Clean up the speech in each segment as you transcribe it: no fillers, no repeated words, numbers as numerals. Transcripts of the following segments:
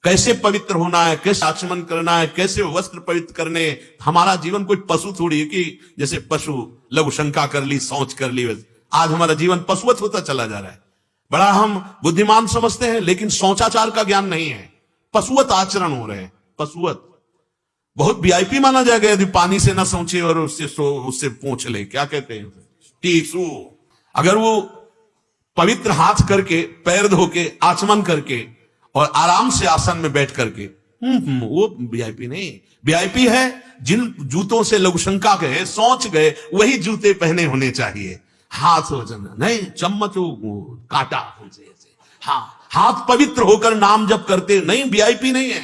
कैसे पवित्र होना है, कैसे आचमन करना है, कैसे वस्त्र पवित्र करने। हमारा जीवन कोई पशु थोड़ी है कि जैसे पशु लघु शंका कर ली, सोच कर ली। आज हमारा जीवन पशुवत होता चला जा रहा है। बड़ा हम बुद्धिमान समझते हैं, लेकिन सोचाचार का ज्ञान नहीं है। पशुवत आचरण हो रहे हैं, पशुवत। बहुत वीआईपी माना जाएगा यदि पानी से ना सोचे और उससे पूछ ले, क्या कहते हैं, टीसू। अगर वो पवित्र हाथ करके, पैर धो के, आचमन करके और आराम से आसन में बैठ करके, वो वीआईपी नहीं। वीआईपी है जिन जूतों से लघुशंका गए, सोच गए, वही जूते पहने होने चाहिए। हाथ वजन नहीं, चम्मच काटा, हाँ, हाथ पवित्र होकर नाम जप करते नहीं, वीआईपी नहीं है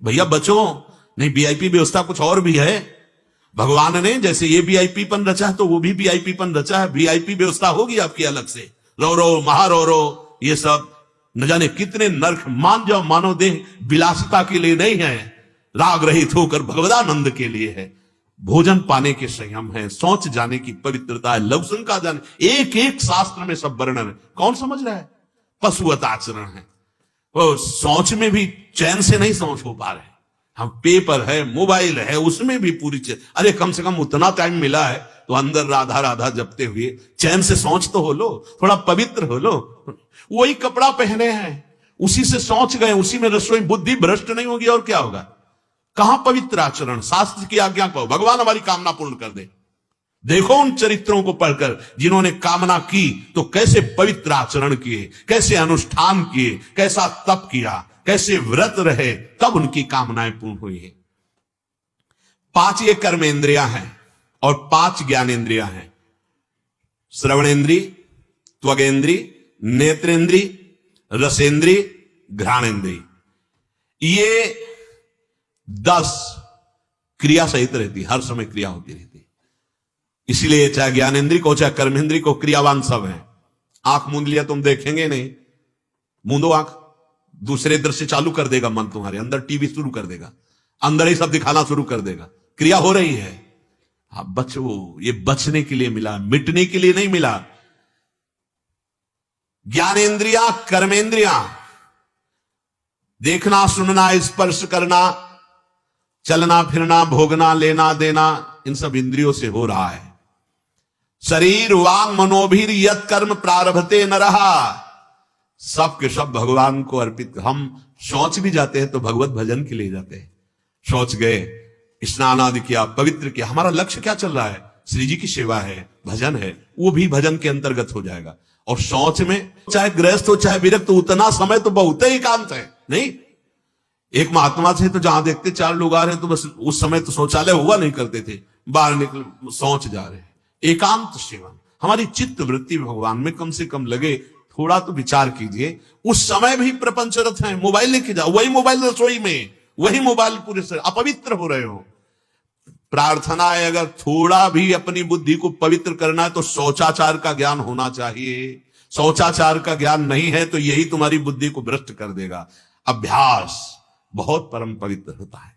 भैया, बचो। नहीं, वीआईपी व्यवस्था कुछ और भी है। भगवान ने जैसे ये वीआईपी पन रचा है, तो वो भी वीआईपी पन रचा है। वीआईपी व्यवस्था होगी आपकी अलग से। रो महारो ये सब न जाने कितने नरक। मान जाओ, मानव देह विलासिता के लिए नहीं है, राग रहित होकर भगवदानंद के लिए है। भोजन पाने के संयम है, सोच जाने की पवित्रता है, लघुशंका जाने, एक एक शास्त्र में सब वर्णन है। कौन समझ रहा है? पशुवत आचरण है। वो सोच में भी चैन से नहीं सोच हो पा रहे। हम पेपर है, मोबाइल है, उसमें भी पूरी चैन। अरे कम से कम उतना टाइम मिला है तो अंदर राधा राधा जपते हुए चैन से सोच तो हो लो, थोड़ा पवित्र हो लो। वही कपड़ा पहने हैं, उसी से सोच गए, उसी में रसोई। बुद्धि भ्रष्ट नहीं होगी और क्या होगा? कहां पवित्र आचरण? शास्त्र की आज्ञा को भगवान हमारी कामना पूर्ण कर दे। देखो उन चरित्रों को पढ़कर जिन्होंने कामना की तो कैसे पवित्र आचरण किए, कैसे अनुष्ठान किए, कैसा तप किया, कैसे व्रत रहे, तब उनकी कामनाएं पूर्ण हुई है। 5 ये कर्मेंद्रियां हैं और 5 ज्ञानेंद्रियां हैं। श्रवणेन्द्री, त्वगेन्द्री, नेत्रेंद्री, रसेंद्री, घ्राणेन्द्री। ये 10 क्रिया सहित रहती, हर समय क्रिया होती रहती। इसलिए चाहे ज्ञानेन्द्री को चाहे कर्मेंद्री को क्रियावान सब है। आंख मूंद लिया तुम देखेंगे नहीं, मूंदो आंख, दूसरे दृश्य चालू कर देगा मन, तुम्हारे अंदर टीवी शुरू कर देगा, अंदर ही सब दिखाना शुरू कर देगा। क्रिया हो रही है। हाँ, बचो, ये बचने के लिए मिला, मिटने के लिए नहीं मिला। ज्ञानेन्द्रिया, कर्मेंद्रिया, देखना, सुनना, स्पर्श करना, चलना फिरना, भोगना, लेना देना, इन सब इंद्रियों से हो रहा है। शरीर वांग मनोभीर यत कर्म प्रारभते न रहा, सब के सब भगवान को अर्पित। हम शौच भी जाते हैं तो भगवत भजन के लिए जाते हैं। शौच गए, स्नान आदि किया, पवित्र किया। हमारा लक्ष्य क्या चल रहा है? श्री जी की सेवा है, भजन है, वो भी भजन के अंतर्गत हो जाएगा। और शौच में चाहे गृहस्थ हो चाहे विरक्त, तो उतना समय तो बहुत ही एकांत है। नहीं, एक महात्मा थे तो जहां देखते 4 लोग आ रहे हैं तो बस उस समय तो शौचालय हुआ नहीं करते थे, बाहर निकल शौच जा रहे हैं। एकांत सेवन। हमारी चित्त वृत्ति भगवान में कम से कम लगे, थोड़ा तो विचार कीजिए। उस समय भी प्रपंचरत है, मोबाइल लेके जाओ, वही मोबाइल रसोई में, वही मोबाइल पूरे से अपवित्र हो रहे हो। प्रार्थना है, अगर थोड़ा भी अपनी बुद्धि को पवित्र करना है तो शौचाचार का ज्ञान होना चाहिए। शौचाचार का ज्ञान नहीं है तो यही तुम्हारी बुद्धि को भ्रष्ट कर देगा। अभ्यास बहुत परम पवित्र होता है।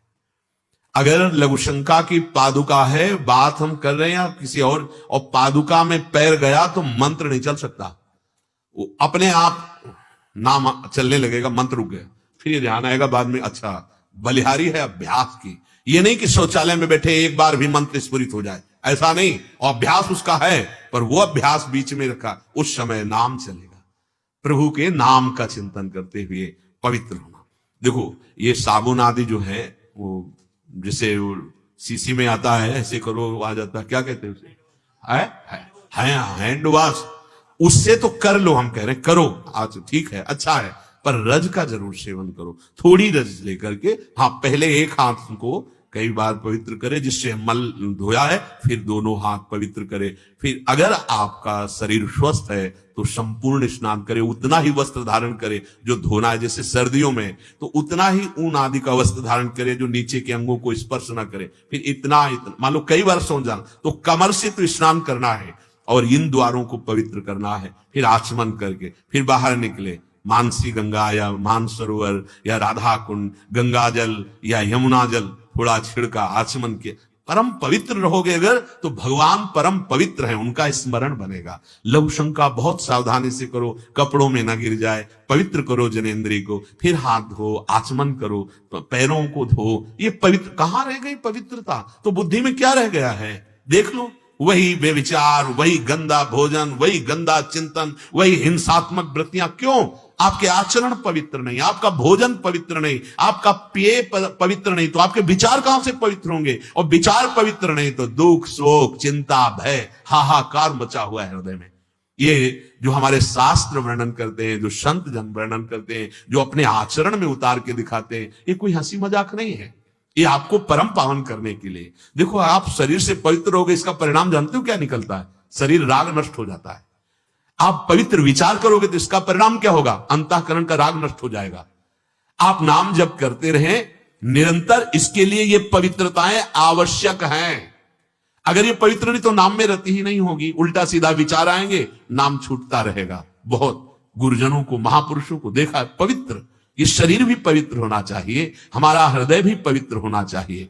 अगर लघुशंका की पादुका है, बात हम कर रहे हैं या किसी और पादुका में पैर गया तो मंत्र नहीं चल सकता। वो अपने आप नाम चलने लगेगा, मंत्र रुक गया, फिर ये ध्यान आएगा बाद में, अच्छा बलिहारी है अभ्यास की। ये नहीं कि शौचालय में बैठे एक बार भी मंत्र स्फुरित हो जाए, ऐसा नहीं। और अभ्यास उसका है, पर वो अभ्यास बीच में रखा, उस समय नाम चलेगा। प्रभु के नाम का चिंतन करते हुए पवित्र होना। देखो ये साबुन आदि जो है, वो जैसे सीसी में आता है, ऐसे करो आ जाता है, क्या कहते हैं उसे, हैंड वॉश, उससे तो कर लो। हम कह रहे हैं करो, आज ठीक है, अच्छा है, पर रज का जरूर सेवन करो। थोड़ी रज लेकर के, हाँ, पहले एक हाथ को कई बार पवित्र करे जिससे मल धोया है, फिर दोनों हाथ पवित्र करे। फिर अगर आपका शरीर स्वस्थ है तो संपूर्ण स्नान करे, उतना ही वस्त्र धारण करे जो धोना है। जैसे सर्दियों में तो उतना ही ऊन आदि का वस्त्र धारण करे जो नीचे के अंगों को स्पर्श ना करे। फिर इतना मान लो कई बार सो जाना तो कमर से तो स्नान करना है और इन द्वारों को पवित्र करना है। फिर आचमन करके फिर बाहर निकले, मानसी गंगा या मानसरोवर या राधा कुंड, गंगा जल या यमुना जल थोड़ा छिड़का, आचमन किया, परम पवित्र रहोगे अगर, तो भगवान परम पवित्र हैं, उनका स्मरण बनेगा। लघु शंका बहुत सावधानी से करो, कपड़ों में ना गिर जाए। पवित्र करो जनेंद्रिय को, फिर हाथ धो, आचमन करो, पैरों को धो। ये पवित्र कहां रह गई पवित्रता? तो बुद्धि में क्या रह गया है? देख लो, वही बेविचार, वही गंदा भोजन, वही गंदा चिंतन, वही हिंसात्मक वृत्तियां। क्यों? आपके आचरण पवित्र नहीं, आपका भोजन पवित्र नहीं, आपका पेय पवित्र नहीं, तो आपके विचार कहां से पवित्र होंगे? और विचार पवित्र नहीं तो दुख, शोक, चिंता, भय, हाहाकार मचा हुआ है हृदय में। ये जो हमारे शास्त्र वर्णन करते हैं, जो संत जन वर्णन करते हैं, जो अपने आचरण में उतार के दिखाते हैं, ये कोई हंसी मजाक नहीं है। ये आपको परम पावन करने के लिए। देखो, आप शरीर से पवित्र हो गए, इसका परिणाम जानते हो क्या निकलता है? शरीर राग नष्ट हो जाता है। आप पवित्र विचार करोगे तो इसका परिणाम क्या होगा? अंतःकरण का राग नष्ट हो जाएगा। आप नाम जप करते रहें निरंतर, इसके लिए ये पवित्रताएं आवश्यक हैं। अगर ये पवित्र नहीं तो नाम में रति ही नहीं होगी, उल्टा सीधा विचार आएंगे, नाम छूटता रहेगा। बहुत गुरुजनों को, महापुरुषों को देखा पवित्र, ये शरीर भी पवित्र होना चाहिए, हमारा हृदय भी पवित्र होना चाहिए।